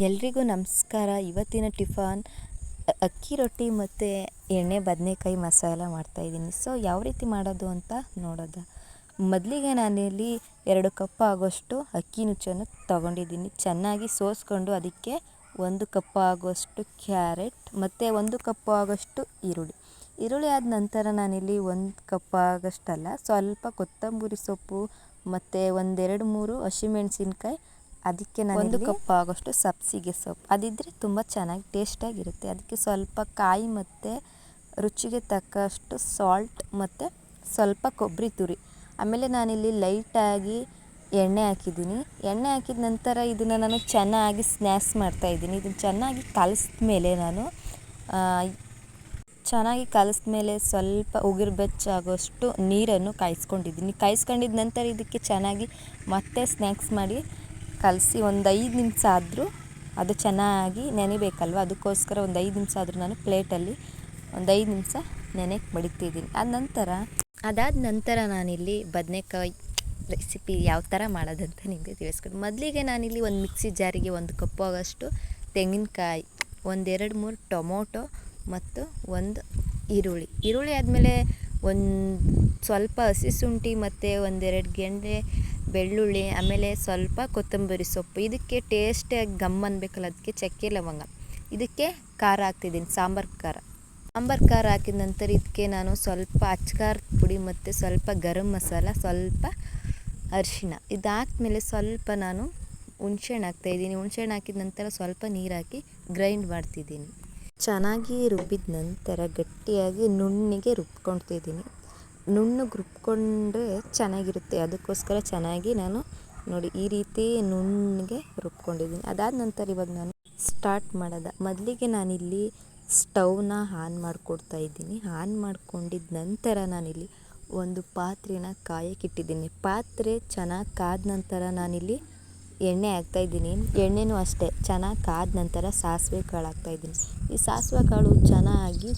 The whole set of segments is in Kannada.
ಎಲ್ರಿಗೂ ನಮಸ್ಕಾರ. ಇವತ್ತಿನ ಟಿಫನ್ ಅಕ್ಕಿ ರೊಟ್ಟಿ ಮತ್ತು ಎಣ್ಣೆ ಬದನೆಕಾಯಿ ಮಸಾಲ ಮಾಡ್ತಾಯಿದ್ದೀನಿ. ಸೊ ಯಾವ ರೀತಿ ಮಾಡೋದು ಅಂತ ನೋಡೋದ. ಮೊದಲಿಗೆ ನಾನಿಲ್ಲಿ 2 ಕಪ್ ಆಗೋಷ್ಟು ಅಕ್ಕಿ ನುಚ್ಚನ್ನು ತೊಗೊಂಡಿದ್ದೀನಿ. ಚೆನ್ನಾಗಿ ಸೋಸ್ಕೊಂಡು ಅದಕ್ಕೆ 1 ಕಪ್ ಆಗೋಷ್ಟು ಕ್ಯಾರೆಟ್ ಮತ್ತು 1 ಕಪ್ ಆಗೋಷ್ಟು ಈರುಳ್ಳಿ ಆದ ನಂತರ ನಾನಿಲ್ಲಿ 1 ಕಪ್ ಆಗೋಷ್ಟಲ್ಲ, ಸ್ವಲ್ಪ ಕೊತ್ತಂಬರಿ ಸೊಪ್ಪು ಮತ್ತು 1-2-3 ಹಸಿಮೆಣಸಿನ್ಕಾಯಿ, ಅದಕ್ಕೆ ನಾನು 1 ಕಪ್ ಆಗೋಷ್ಟು ಸಬ್ಸಿಗೆ ಸೊಪ್ಪು, ಅದಿದ್ದರೆ ತುಂಬ ಚೆನ್ನಾಗಿ ಟೇಸ್ಟಾಗಿರುತ್ತೆ. ಅದಕ್ಕೆ ಸ್ವಲ್ಪ ಕಾಯಿ ಮತ್ತು ರುಚಿಗೆ ತಕ್ಕಷ್ಟು ಸಾಲ್ಟ್ ಮತ್ತು ಸ್ವಲ್ಪ ಕೊಬ್ಬರಿ ತುರಿ. ಆಮೇಲೆ ನಾನಿಲ್ಲಿ ಲೈಟಾಗಿ ಎಣ್ಣೆ ಹಾಕಿದ್ದೀನಿ. ಎಣ್ಣೆ ಹಾಕಿದ ನಂತರ ಇದನ್ನು ನಾನು ಚೆನ್ನಾಗಿ ಸ್ನ್ಯಾಕ್ಸ್ ಮಾಡ್ತಾಯಿದ್ದೀನಿ. ಇದನ್ನು ಚೆನ್ನಾಗಿ ಕಲಿಸ್ಮೇಲೆ ಸ್ವಲ್ಪ ಉಗುರು ಬೆಚ್ಚಾಗೋಷ್ಟು ನೀರನ್ನು ಕಾಯಿಸ್ಕೊಂಡಿದ್ದ ನಂತರ ಇದಕ್ಕೆ ಚೆನ್ನಾಗಿ ಮತ್ತೆ ಸ್ನ್ಯಾಕ್ಸ್ ಮಾಡಿ ಕಲಸಿ ಒಂದು 5 ನಿಮಿಷ ಆದರೂ ಅದು ಚೆನ್ನಾಗಿ ನೆನೆಬೇಕಲ್ವ, ಅದಕ್ಕೋಸ್ಕರ ಒಂದು 5 ನಿಮಿಷ ಆದರೂ ನಾನು ಪ್ಲೇಟಲ್ಲಿ ಒಂದು 5 ನಿಮಿಷ ನೆನೆಗೆ ಮಡಿತಿದ್ದೀನಿ. ಅದಾದ ನಂತರ ನಾನಿಲ್ಲಿ ಬದನೆಕಾಯಿ ರೆಸಿಪಿ ಯಾವ ಥರ ಮಾಡೋದಂತ ನಿಮಗೆ ತಿಳಿಸ್ಕೊಡು. ಮೊದಲಿಗೆ ನಾನಿಲ್ಲಿ ಒಂದು ಮಿಕ್ಸಿ ಜಾರಿಗೆ 1 ಕಪ್ ಆಗೋಷ್ಟು ತೆಂಗಿನಕಾಯಿ, 1-2-3 ಟೊಮೊಟೊ ಮತ್ತು 1 ಈರುಳ್ಳಿ ಆದಮೇಲೆ ಸ್ವಲ್ಪ ಹಸಿ ಶುಂಠಿ ಮತ್ತು 1-2 ಗೆಂಡೆ ಬೆಳ್ಳುಳ್ಳಿ, ಆಮೇಲೆ ಸ್ವಲ್ಪ ಕೊತ್ತಂಬರಿ ಸೊಪ್ಪು. ಇದಕ್ಕೆ ಟೇಸ್ಟಾಗಿ ಗಮ್ ಅನ್ಬೇಕಲ್ಲ, ಅದಕ್ಕೆ ಚಕ್ಕೆ ಲವಂಗ. ಇದಕ್ಕೆ ಖಾರ ಹಾಕ್ತಿದ್ದೀನಿ, ಸಾಂಬಾರು ಖಾರ ಹಾಕಿದ ನಂತರ ಇದಕ್ಕೆ ನಾನು ಸ್ವಲ್ಪ ಅಚ್ಕಾರದ ಪುಡಿ ಮತ್ತು ಸ್ವಲ್ಪ ಗರಂ ಮಸಾಲ, ಸ್ವಲ್ಪ ಅರಿಶಿಣ ಇದಾದ್ಮೇಲೆ ಸ್ವಲ್ಪ ನಾನು ಹುಣ್ಸೆಹಣ್ಣು ಹಾಕ್ತಾಯಿದ್ದೀನಿ. ಹುಣ್ಸೆಹಣ್ಣು ಹಾಕಿದ ನಂತರ ಸ್ವಲ್ಪ ನೀರು ಹಾಕಿ ಗ್ರೈಂಡ್ ಮಾಡ್ತಿದ್ದೀನಿ. ಚೆನ್ನಾಗಿ ರುಬ್ಬಿದ ನಂತರ ಗಟ್ಟಿಯಾಗಿ ನುಣ್ಣಗೆ ರುಬ್ಕೊಳ್ತಿದ್ದೀನಿ. ನುಣ್ಣಗೆ ರುಬ್ಕೊಂಡ್ರೆ ಚೆನ್ನಾಗಿರುತ್ತೆ, ಅದಕ್ಕೋಸ್ಕರ ಚೆನ್ನಾಗಿ ನಾನು ನೋಡಿ ಈ ರೀತಿ ನುಣ್ಣಗೆ ರುಬ್ಕೊಂಡಿದ್ದೀನಿ. ಅದಾದ ನಂತರ ಇವಾಗ ನಾನು ಸ್ಟಾರ್ಟ್ ಮಾಡೋದ. ಮೊದಲಿಗೆ ನಾನಿಲ್ಲಿ ಸ್ಟವ್ನ ಆನ್ ಮಾಡ್ಕೊಡ್ತಾಯಿದ್ದೀನಿ. ಆನ್ ಮಾಡ್ಕೊಂಡಿದ್ದ ನಂತರ ನಾನಿಲ್ಲಿ ಒಂದು ಪಾತ್ರೆನ ಕಾಯಕ್ಕಿಟ್ಟಿದ್ದೀನಿ. ಪಾತ್ರೆ ಚೆನ್ನಾಗಿ ಕಾದ ನಂತರ ನಾನಿಲ್ಲಿ ಎಣ್ಣೆ ಹಾಕ್ತಾಯಿದ್ದೀನಿ. ಎಣ್ಣೆನೂ ಅಷ್ಟೇ ಚೆನ್ನಾಗಿ ಕಾದ ನಂತರ ಸಾಸಿವೆ ಕಾಳು ಹಾಕ್ತಾಯಿದ್ದೀನಿ. ಈ ಸಾಸಿವೆ ಕಾಳು ಚೆನ್ನಾಗಿ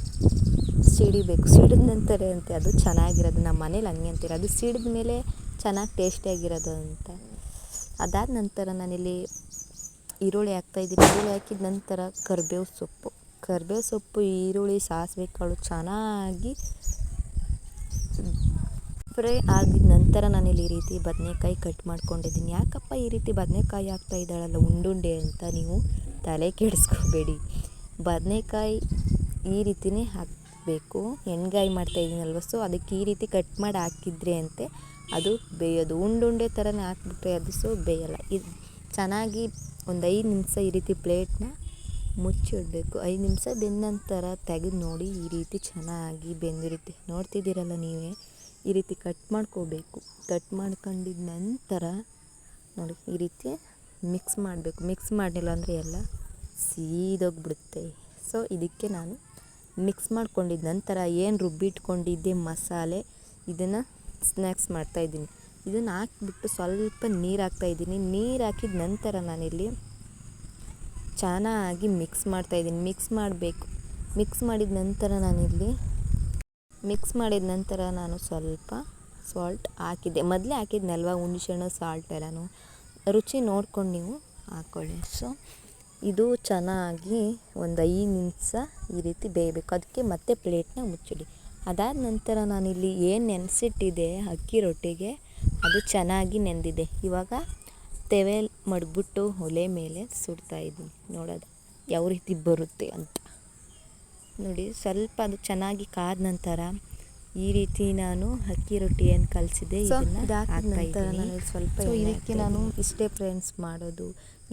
ಸಿಡಿಬೇಕು. ಸಿಡಿದ ನಂತರ ಅಂತೆ ಅದು ಚೆನ್ನಾಗಿರೋದು. ನಮ್ಮ ಮನೇಲಿ ಹಂಗೆ ಅಂತೀರ, ಅದು ಸಿಡಿದ ಮೇಲೆ ಚೆನ್ನಾಗಿ ಟೇಸ್ಟಿಯಾಗಿರೋದು ಅಂತ. ಅದಾದ ನಂತರ ನಾನಿಲ್ಲಿ ಈರುಳ್ಳಿ ಹಾಕ್ತಾಯಿದ್ದೀನಿ. ಈರುಳ್ಳಿ ಹಾಕಿದ ನಂತರ ಕರಿಬೇವು ಸೊಪ್ಪು, ಈರುಳ್ಳಿ, ಸಾಸಿವೆ ಕಾಳು ಚೆನ್ನಾಗಿ ಫ್ರೈ ಆಗಿದ ನಂತರ ನಾನಿಲ್ಲಿ ಈ ರೀತಿ ಬದನೆಕಾಯಿ ಕಟ್ ಮಾಡ್ಕೊಂಡಿದ್ದೀನಿ. ಯಾಕಪ್ಪ ಈ ರೀತಿ ಬದನೆಕಾಯಿ ಹಾಕ್ತಾ ಇದ್ದಾಳಲ್ಲ ಉಂಡುಂಡೆ ಅಂತ ನೀವು ತಲೆ ಕೆಡಿಸ್ಕೋಬೇಡಿ. ಬದನೆಕಾಯಿ ಈ ರೀತಿಯೇ ಹಾಕಬೇಕು. ಎಣ್ಗಾಯಿ ಮಾಡ್ತಾಯಿದ್ದೀನಲ್ವ, ಸೊ ಅದಕ್ಕೆ ಈ ರೀತಿ ಕಟ್ ಮಾಡಿ ಹಾಕಿದ್ರೆ ಅಂತೆ ಅದು ಬೇಯೋದು. ಉಂಡುಂಡೆ ಥರನೇ ಹಾಕ್ಬಿಟ್ರೆ ಅದು ಬೇಯಲ್ಲ. ಇದು ಚೆನ್ನಾಗಿ ಒಂದು 5 ನಿಮಿಷ ಈ ರೀತಿ ಪ್ಲೇಟ್ನ ಮುಚ್ಚಿಡಬೇಕು. 5 ನಿಮಿಷ ಬೆಂದ ನಂತರ ತೆಗೆದು ನೋಡಿ, ಈ ರೀತಿ ಚೆನ್ನಾಗಿ ಬೆಂದಿರುತ್ತೆ. ನೋಡ್ತಿದ್ದೀರಲ್ಲ ನೀವೇ, ಈ ರೀತಿ ಕಟ್ ಮಾಡ್ಕೋಬೇಕು. ಕಟ್ ಮಾಡ್ಕೊಂಡಿದ ನಂತರ ನೋಡಿ ಈ ರೀತಿ ಮಿಕ್ಸ್ ಮಾಡಬೇಕು. ಮಿಕ್ಸ್ ಮಾಡಲಿಲ್ಲ ಅಂದರೆ ಎಲ್ಲ ಸೀದೋಗ್ಬಿಡುತ್ತೆ. ಸೊ ಇದಕ್ಕೆ ನಾನು ಮಿಕ್ಸ್ ಮಾಡ್ಕೊಂಡಿದ್ದ ನಂತರ ಏನು ರುಬ್ಬಿಟ್ಕೊಂಡಿದ್ದೆ ಮಸಾಲೆ, ಇದನ್ನು ಸ್ನ್ಯಾಕ್ಸ್ ಮಾಡ್ತಾಯಿದ್ದೀನಿ. ಇದನ್ನು ಹಾಕ್ಬಿಟ್ಟು ಸ್ವಲ್ಪ ನೀರು ಹಾಕ್ತಾಯಿದ್ದೀನಿ. ನೀರು ಹಾಕಿದ ನಂತರ ನಾನಿಲ್ಲಿ ಚೆನ್ನಾಗಿ ಮಿಕ್ಸ್ ಮಾಡ್ತಾಯಿದ್ದೀನಿ. ಮಿಕ್ಸ್ ಮಾಡಬೇಕು. ಮಿಕ್ಸ್ ಮಾಡಿದ ನಂತರ ನಾನು ಸ್ವಲ್ಪ ಸಾಲ್ಟ್ ಹಾಕಿದ್ದೆ. ಮೊದಲೇ ಹಾಕಿದ್ನಲ್ವ ಹುಣಸೆಹಣ್ಣು, ಸಾಲ್ಟ್ ಎಲ್ಲನೂ ರುಚಿ ನೋಡ್ಕೊಂಡು ನೀವು ಹಾಕ್ಕೊಳ್ಳಿ. ಸೊ ಇದು ಚೆನ್ನಾಗಿ ಒಂದು 5 ನಿಮಿಷ ಈ ರೀತಿ ಬೇಯಬೇಕು. ಅದಕ್ಕೆ ಮತ್ತೆ ಪ್ಲೇಟ್ನ ಮುಚ್ಚಿಡಿ. ಅದಾದ ನಂತರ ನಾನಿಲ್ಲಿ ಏನು ನೆನೆಸಿಟ್ಟಿದೆ ಅಕ್ಕಿ ರೊಟ್ಟಿಗೆ, ಅದು ಚೆನ್ನಾಗಿ ನೆಂದಿದೆ. ಇವಾಗ ತೆವೆ ಮಡಗ್ಬಿಟ್ಟು ಒಲೆ ಮೇಲೆ ಸುಡ್ತಾಯಿದ್ದೀನಿ. ನೋಡೋದು ಯಾವ ರೀತಿ ಬರುತ್ತೆ ಅಂತ ನೋಡಿ. ಸ್ವಲ್ಪ ಅದು ಚೆನ್ನಾಗಿ ಕಾದ ನಂತರ ಈ ರೀತಿ ನಾನು ಅಕ್ಕಿ ರೊಟ್ಟಿ ಏನು ಕಲಿಸಿದೆ ಇದನ್ನು ಹಾಕ್ತಾಯಿದ್ದೀನಿ. ಸ್ವಲ್ಪ ಇದಕ್ಕೆ ನಾನು ಇಷ್ಟೇ ಫ್ರೆಂಡ್ಸ್ ಮಾಡೋದು,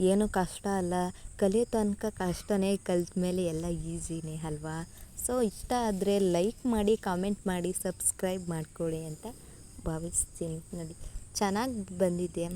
ಏನೂ ಕಷ್ಟ ಅಲ್ಲ. ಕಲಿಯೋ ತನಕ ಕಷ್ಟನೇ, ಕಲಿತ ಮೇಲೆ ಎಲ್ಲ ಈಸಿನೇ ಅಲ್ವಾ. ಸೊ ಇಷ್ಟ ಆದರೆ ಲೈಕ್ ಮಾಡಿ, ಕಾಮೆಂಟ್ ಮಾಡಿ, ಸಬ್ಸ್ಕ್ರೈಬ್ ಮಾಡ್ಕೊಳ್ಳಿ ಅಂತ ಭಾವಿಸ್ತೀನಿ. ನೋಡಿ ಚೆನ್ನಾಗಿ ಬಂದಿದೆ.